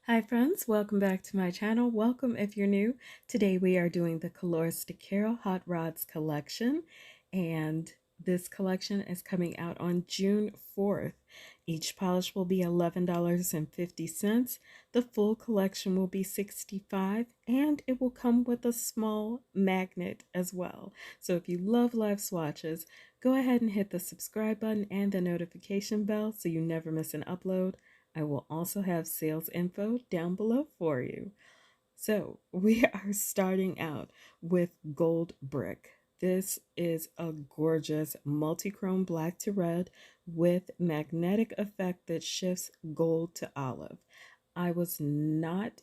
Hi friends, welcome back to my channel. Welcome if you're new. Today we are doing the Coloristic Carol Hot Rods collection, and this collection is coming out on June 4th. Each polish will be $11.50. The full collection will be $65, and it will come with a small magnet as well. So if you love live swatches, go ahead and hit the subscribe button and the notification bell so you never miss an upload. I will also have sales info down below for you. So we are starting out with Gold Brick. This is a gorgeous multi-chrome black to red with magnetic effect that shifts gold to olive. I was not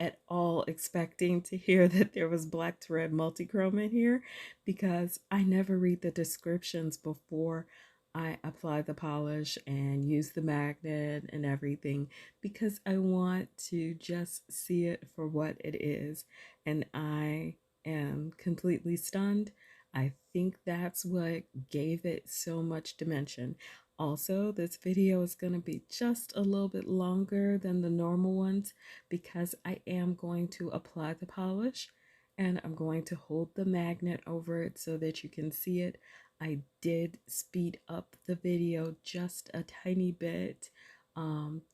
at all expecting to hear that there was black to red multi-chrome in here because I never read the descriptions before I apply the polish and use the magnet and everything, because I want to just see it for what it is, and I am completely stunned. I think that's what gave it so much dimension. Also, this video is going to be just a little bit longer than the normal ones because I am going to apply the polish and I'm going to hold the magnet over it so that you can see it. I did speed up the video just a tiny bit,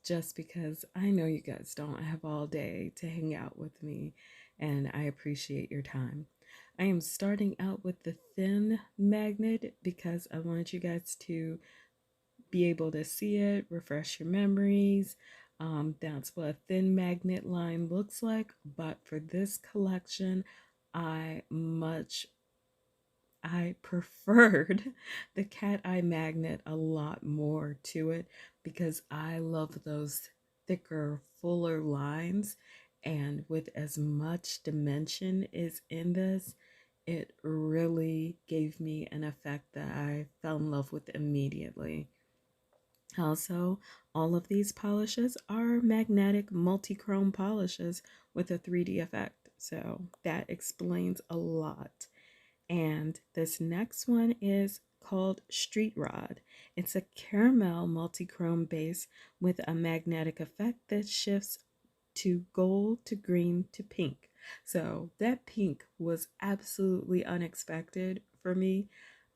just because I know you guys don't have all day to hang out with me, and I appreciate your time. I am starting out with the thin magnet because I want you guys to be able to see it, refresh your memories. That's what a thin magnet line looks like. But for this collection, I much I preferred the cat eye magnet a lot more to it because I love those thicker, fuller lines. And with as much dimension is in this, it really gave me an effect that I fell in love with immediately. Also, all of these polishes are magnetic multi-chrome polishes with a 3D effect. So that explains a lot. And this next one is called Street Rod. It's a caramel multi-chrome base with a magnetic effect that shifts to gold to green to pink. So that pink was absolutely unexpected for me.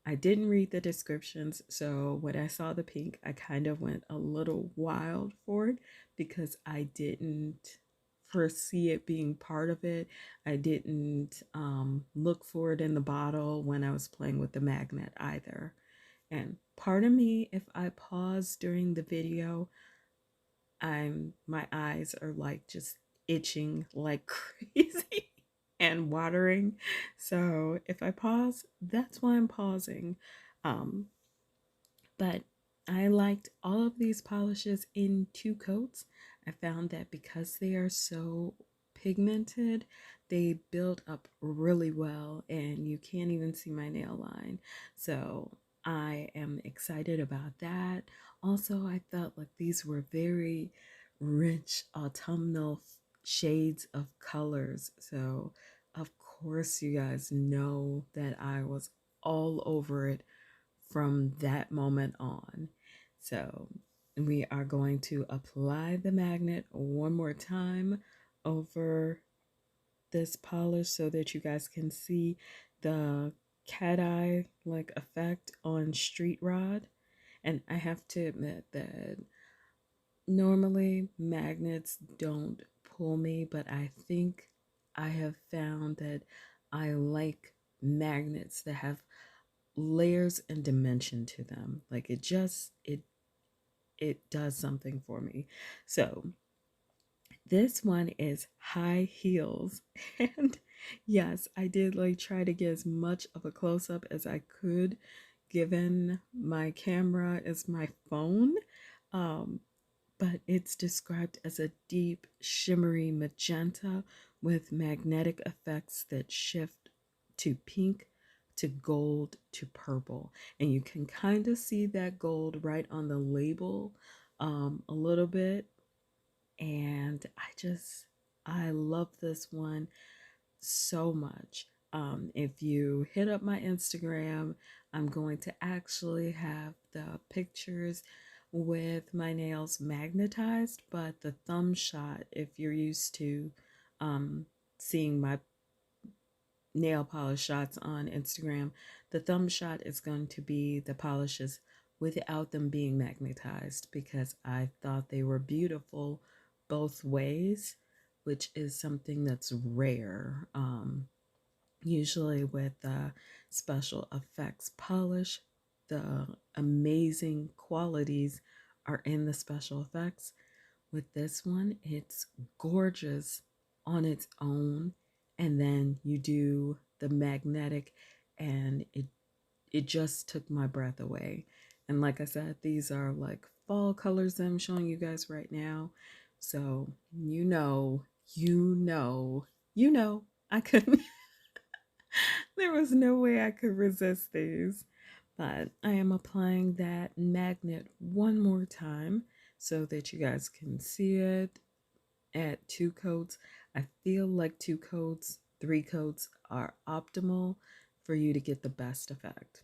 I didn't read the descriptions, so when I saw the pink, I kind of went a little wild for it because I didn't foresee it being part of it. I didn't look for it in the bottle when I was playing with the magnet either. And pardon me if I pause during the video. My eyes are like just itching like crazy and watering. So if I pause, that's why I'm pausing. Um, but I liked all of these polishes in two coats. I found that because they are so pigmented, they build up really well and you can't even see my nail line. So I am excited about that. Also, I felt like these were very rich autumnal shades of colors. So of course you guys know that I was all over it from that moment on. So we are going to apply the magnet one more time over this polish so that you guys can see the cat eye like effect on Street Rod. And I have to admit that normally magnets don't pull me, but I think I have found that I like magnets that have layers and dimension to them. Like it does something for me. So this one is High Heels. And yes, I did like try to get as much of a close-up as I could given my camera is my phone. Um, but it's described as a deep shimmery magenta with magnetic effects that shift to pink to gold to purple, and you can kind of see that gold right on the label a little bit. And I love this one so much. If you hit up my Instagram, I'm going to actually have the pictures with my nails magnetized, but the thumb shot, if you're used to seeing my nail polish shots on Instagram, the thumb shot is going to be the polishes without them being magnetized because I thought they were beautiful both ways, which is something that's rare. Usually with special effects polish, the amazing qualities are in the special effects. With this one, it's gorgeous on its own, and then you do the magnetic, and it just took my breath away. And like I said, these are like fall colors that I'm showing you guys right now. So you know, I couldn't there was no way I could resist these. But I am applying that magnet one more time so that you guys can see it at 2 coats. I feel like 2 coats, 3 coats are optimal for you to get the best effect.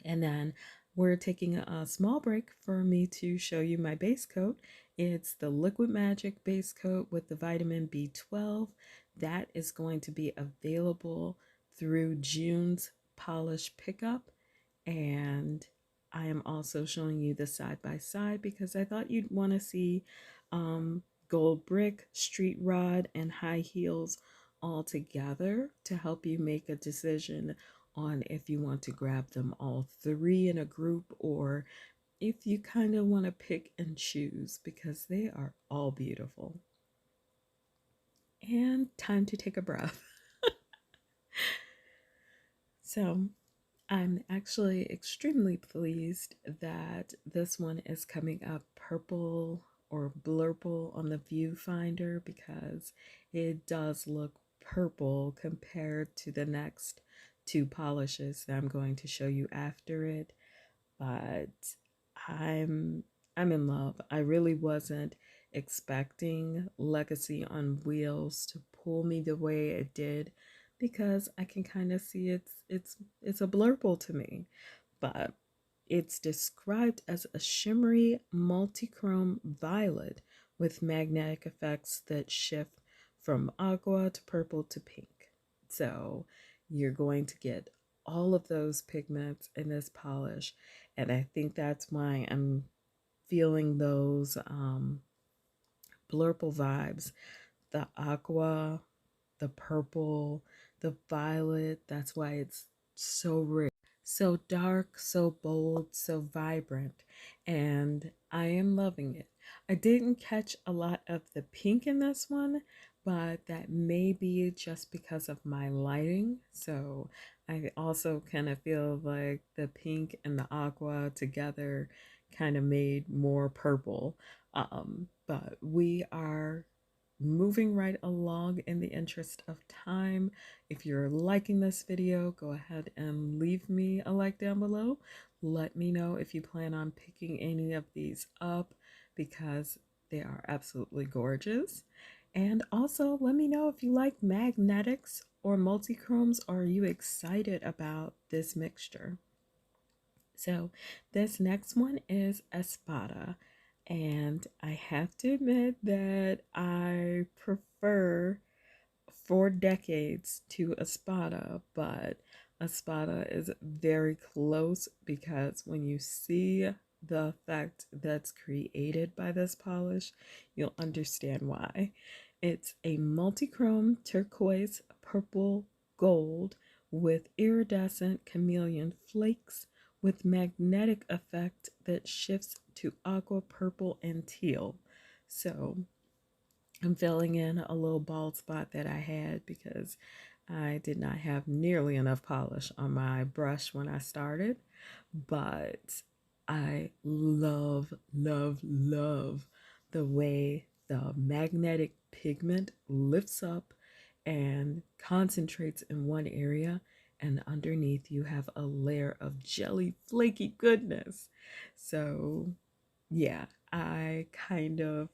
And then we're taking a small break for me to show you my base coat. It's the Liquid Magic base coat with the vitamin B12. That is going to be available through June's polish pickup. And I am also showing you the side by side because I thought you'd want to see gold brick, street rod, and high heels all together to help you make a decision on if you want to grab them all three in a group or if you kind of want to pick and choose because they are all beautiful. And time to take a breath. So, I'm actually extremely pleased that this one is coming up purple or blurple on the viewfinder because it does look purple compared to the next 2 polishes that I'm going to show you after it. But I'm I'm in love. I really wasn't expecting Legacy on Wheels to pull me the way it did because I can kind of see it's a blurple to me, but it's described as a shimmery multichrome violet with magnetic effects that shift from aqua to purple to pink. So you're going to get all of those pigments in this polish, and I think that's why I'm feeling those blurple vibes, the aqua, the purple, the violet. That's why it's so rich, so dark, so bold, so vibrant, and I am loving it. I didn't catch a lot of the pink in this one, but that may be just because of my lighting. So I also kind of feel like the pink and the aqua together kind of made more purple. But we are moving right along in the interest of time. If you're liking this video, go ahead and leave me a like down below. Let me know if you plan on picking any of these up because they are absolutely gorgeous. And also let me know if you like magnetics or multichromes, or are you excited about this mixture? So this next one is Espada. And I have to admit that I prefer 4 decades to Espada, but Espada is very close because when you see the effect that's created by this polish, you'll understand why. It's a multichrome turquoise, purple, gold with iridescent chameleon flakes with magnetic effect that shifts to aqua, purple, and teal. So I'm filling in a little bald spot that I had because I did not have nearly enough polish on my brush when I started. But I love, love, love the way the magnetic pigment lifts up and concentrates in one area, and underneath you have a layer of jelly flaky goodness. So yeah, I kind of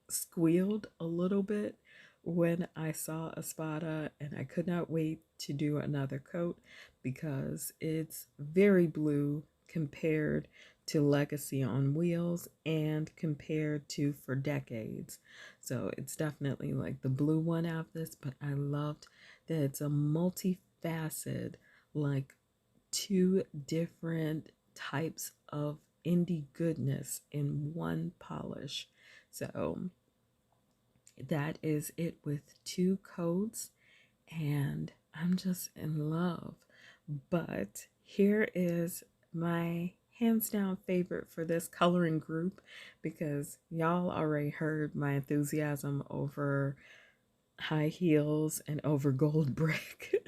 squealed a little bit when I saw Espada, and I could not wait to do another coat because it's very blue compared to Legacy on Wheels and compared to For Decades. So it's definitely like the blue one out of this, but I loved that it's a multifaceted, like two different types of indie goodness in one polish. So that is it with two coats, and I'm just in love. But here is my hands down favorite for this coloring group, because y'all already heard my enthusiasm over high heels and over gold brick.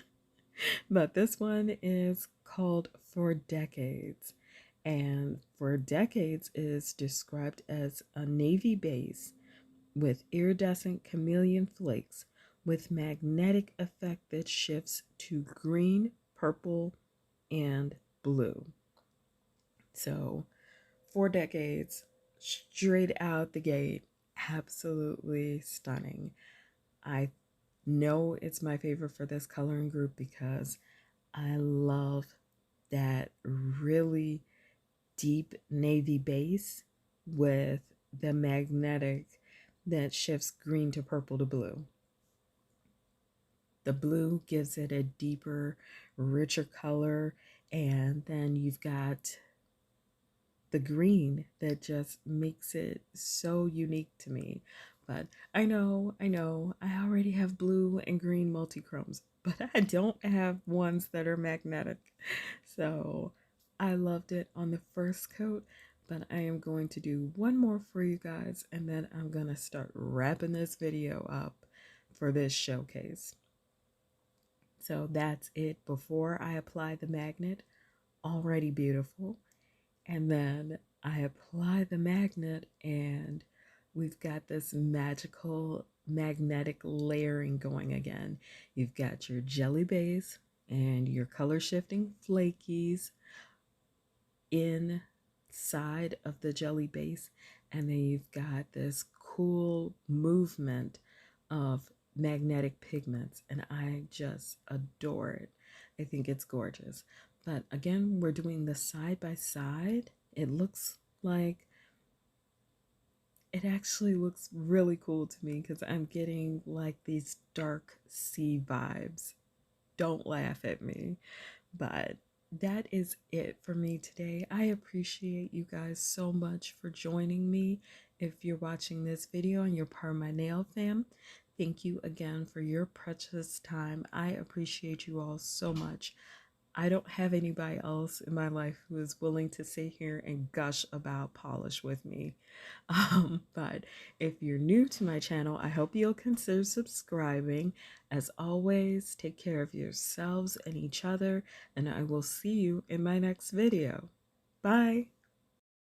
But this one is called For Decades. And For Decades is described as a navy base with iridescent chameleon flakes with magnetic effect that shifts to green, purple, and blue. So, For Decades, straight out the gate, absolutely stunning. I know it's my favorite for this coloring group because I love that really deep navy base with the magnetic that shifts green to purple to blue. The blue gives it a deeper, richer color, and then you've got the green that just makes it so unique to me. But I already have blue and green multichromes, but I don't have ones that are magnetic. So I loved it on the first coat, but I am going to do one more for you guys, and then I'm gonna start wrapping this video up for this showcase. So that's it before I apply the magnet, already beautiful. And then I apply the magnet, and we've got this magical magnetic layering going again. You've got your jelly base and your color shifting flakies inside of the jelly base, and then you've got this cool movement of magnetic pigments, and I just adore it. I think it's gorgeous. But again, we're doing the side by side. It actually looks really cool to me because I'm getting like these dark sea vibes. Don't laugh at me. But that is it for me today. I appreciate you guys so much for joining me. If you're watching this video and you're part of my nail fam, thank you again for your precious time. I appreciate you all so much. I don't have anybody else in my life who is willing to sit here and gush about polish with me. But if you're new to my channel, I hope you'll consider subscribing. As always, take care of yourselves and each other, and I will see you in my next video. Bye.